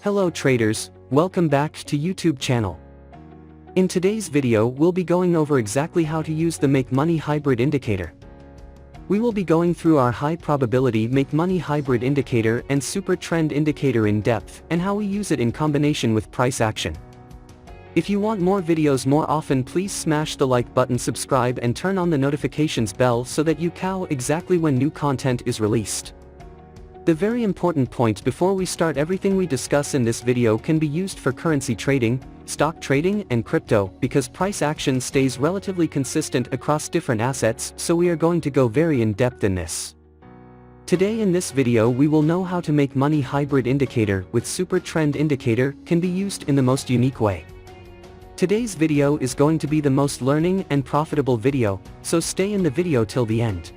Hello traders, welcome back to YouTube channel. In today's video we'll be going over exactly how to use the Make Money Hybrid Indicator. We will be going through our high probability Make Money Hybrid Indicator and Super Trend Indicator in depth and how we use it in combination with price action. If you want more videos more often, please smash the like button, subscribe and turn on the notifications bell so that you know exactly when new content is released. The very important point before we start: everything we discuss in this video can be used for currency trading, stock trading and crypto, because price action stays relatively consistent across different assets, so we are going to go very in depth in this. Today in this video we will know how to make money hybrid indicator with super trend indicator can be used in the most unique way. Today's video is going to be the most learning and profitable video, so stay in the video till the end.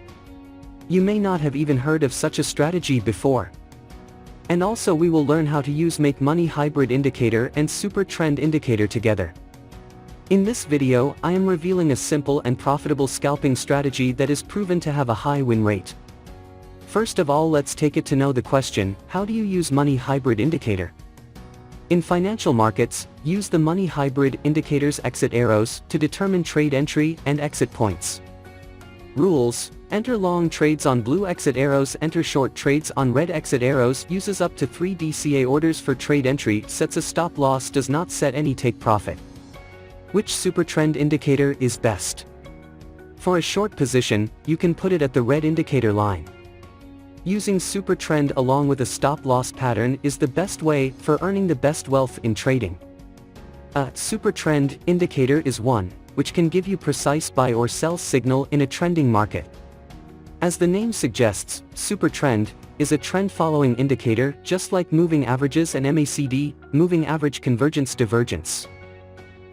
You may not have even heard of such a strategy before. And also we will learn how to use Make Money Hybrid Indicator and Super Trend Indicator together. In this video I am revealing a simple and profitable scalping strategy that is proven to have a high win rate. First of all, let's take it to know the question: how do you use Money Hybrid Indicator? In financial markets, use the Money Hybrid Indicator's exit arrows to determine trade entry and exit points. Rules: enter long trades on blue exit arrows, enter short trades on red exit arrows, uses up to 3 DCA orders for trade entry, sets a stop loss, does not set any take profit. Which super trend indicator is best? For a short position, you can put it at the red indicator line. Using super trend along with a stop loss pattern is the best way for earning the best wealth in trading. A super trend indicator is one which can give you precise buy or sell signal in a trending market. As the name suggests, super trend is a trend following indicator, just like moving averages and MACD, moving average convergence divergence.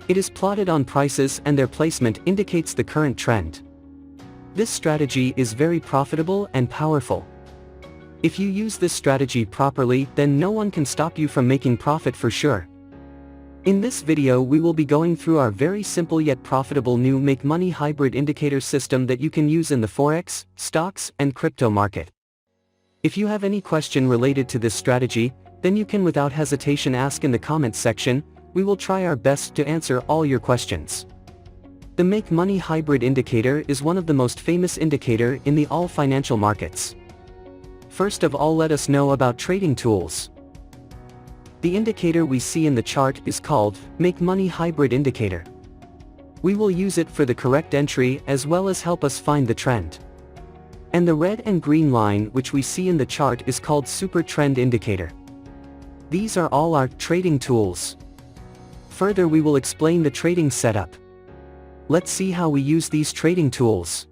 It is plotted on prices and their placement indicates the current trend. This strategy is very profitable and powerful. If you use this strategy properly, then no one can stop you from making profit for sure. In this video we will be going through our very simple yet profitable new Make Money Hybrid Indicator system that you can use in the Forex, stocks and crypto market. If you have any question related to this strategy, then you can without hesitation ask in the comments section. We will try our best to answer all your questions. The Make Money Hybrid Indicator is one of the most famous indicator in the all financial markets. First of all, let us know about trading tools. The indicator we see in the chart is called Make Money Hybrid Indicator. We will use it for the correct entry as well as help us find the trend. And the red and green line which we see in the chart is called Super Trend Indicator. These are all our trading tools. Further, we will explain the trading setup. Let's see how we use these trading tools.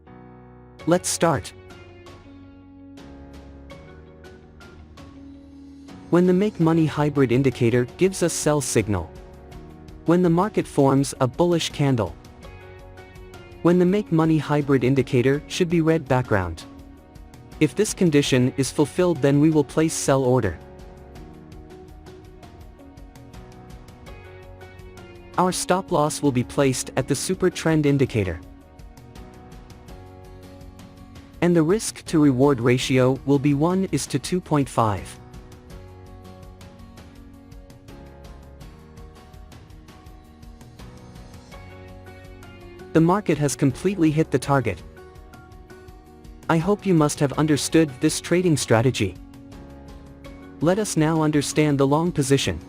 Let's start. When the Make Money Hybrid Indicator gives us sell signal. When the market forms a bullish candle. When the Make Money Hybrid Indicator should be red background. If this condition is fulfilled, then we will place sell order. Our stop loss will be placed at the Super Trend Indicator. And the risk to reward ratio will be 1:2.5. The market has completely hit the target. I hope you must have understood this trading strategy. Let us now understand the long position.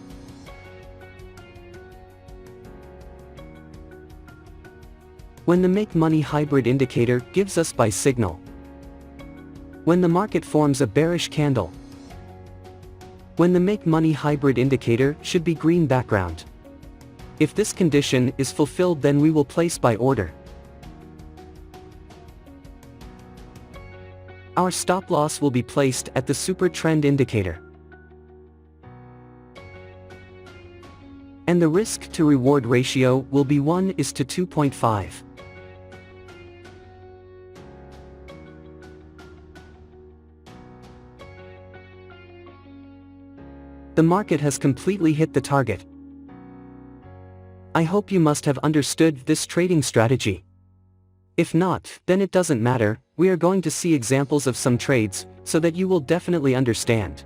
When the Make Money Hybrid Indicator gives us buy signal. When the market forms a bearish candle. When the Make Money Hybrid Indicator should be green background. If this condition is fulfilled, then we will place buy order. Our stop loss will be placed at the Super Trend Indicator. And the risk to reward ratio will be 1:2.5. The market has completely hit the target. I hope you must have understood this trading strategy. If not, then it doesn't matter, we are going to see examples of some trades, so that you will definitely understand.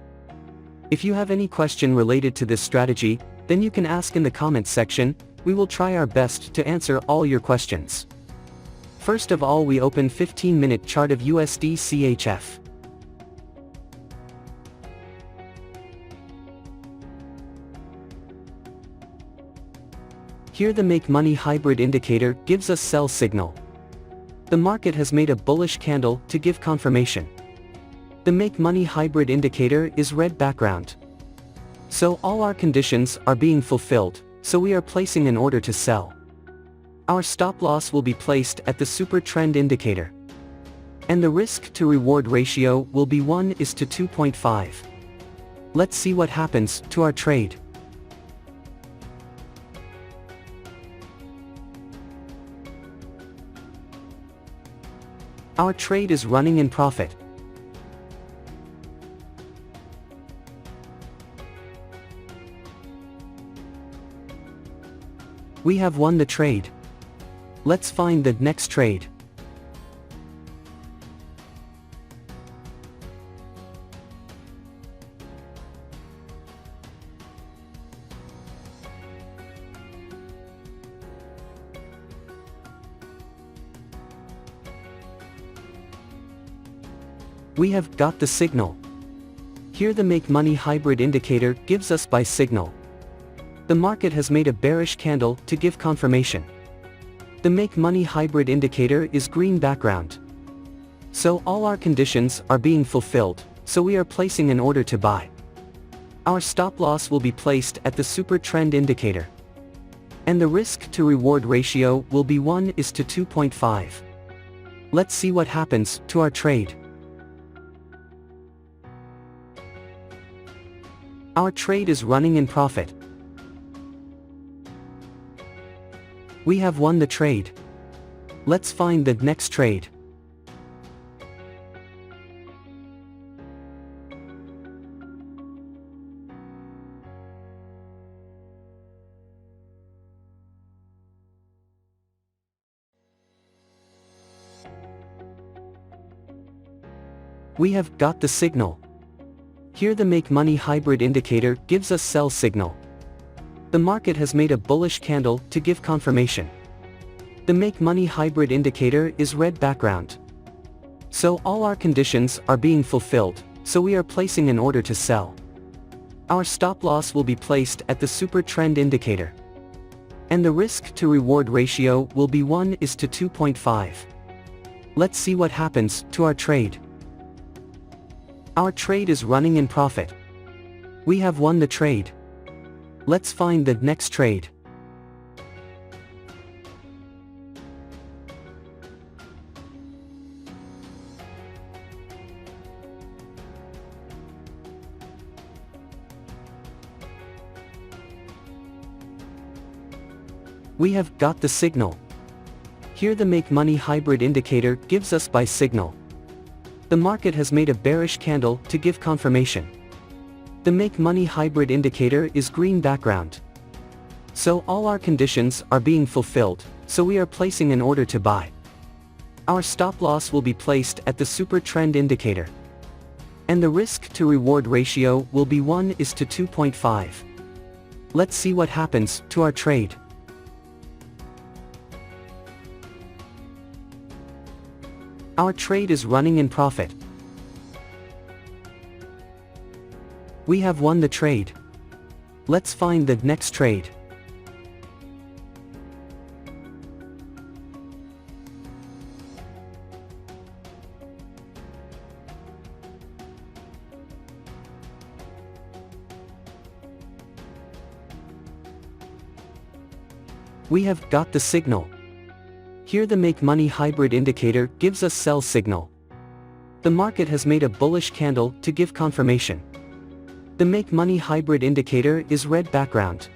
If you have any question related to this strategy, then you can ask in the comments section. We will try our best to answer all your questions. First of all, we open 15-minute chart of USD CHF. Here the Make Money Hybrid Indicator gives us sell signal. The market has made a bullish candle to give confirmation. The Make Money Hybrid Indicator is red background. So all our conditions are being fulfilled, so we are placing an order to sell. Our stop loss will be placed at the Super Trend Indicator. And the risk to reward ratio will be 1:2.5. Let's see what happens to our trade. Our trade is running in profit. We have won the trade. Let's find the next trade. We have got the signal. Here the Make Money Hybrid Indicator gives us buy signal. The market has made a bearish candle to give confirmation. The Make Money Hybrid Indicator is green background. So all our conditions are being fulfilled, so we are placing an order to buy. Our stop loss will be placed at the Super Trend Indicator. And the risk to reward ratio will be 1:2.5. Let's see what happens to our trade. Our trade is running in profit. We have won the trade. Let's find the next trade. We have got the signal. Here the Make Money Hybrid Indicator gives us sell signal. The market has made a bullish candle to give confirmation. The Make Money Hybrid Indicator is red background. So all our conditions are being fulfilled, so we are placing an order to sell. Our stop loss will be placed at the Super Trend Indicator. And the risk to reward ratio will be 1:2.5. Let's see what happens to our trade. Our trade is running in profit. We have won the trade. Let's find the next trade. We have got the signal. Here the Make Money Hybrid Indicator gives us buy signal. The market has made a bearish candle to give confirmation. The Make Money Hybrid Indicator is green background. So all our conditions are being fulfilled, so we are placing an order to buy. Our stop loss will be placed at the Super Trend Indicator. And the risk to reward ratio will be 1:2.5. Let's see what happens to our trade. Our trade is running in profit. We have won the trade. Let's find the next trade. We have got the signal. Here the Make Money Hybrid Indicator gives us sell signal. The market has made a bullish candle to give confirmation. The Make Money Hybrid Indicator is red background.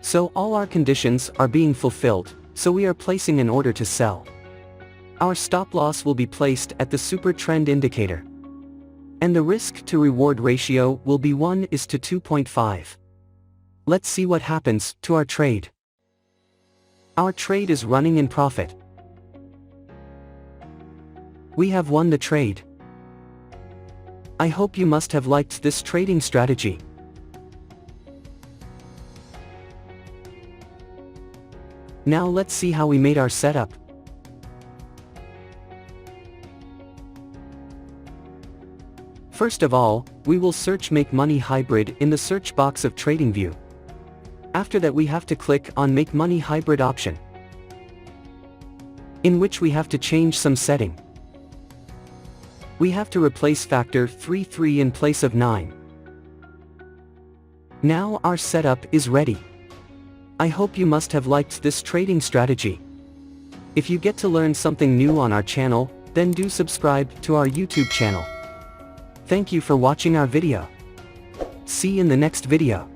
So all our conditions are being fulfilled, so we are placing an order to sell. Our stop loss will be placed at the Super Trend Indicator. And the risk to reward ratio will be 1:2.5. Let's see what happens to our trade. Our trade is running in profit. We have won the trade. I hope you must have liked this trading strategy. Now let's see how we made our setup. First of all, we will search Make Money Hybrid in the search box of Tradingview. After that we have to click on Make Money Hybrid option, in which we have to change some setting. We have to replace factor 33 in place of 9. Now our setup is ready. I hope you must have liked this trading strategy. If you get to learn something new on our channel, then do subscribe to our YouTube channel. Thank you for watching our video. See you in the next video.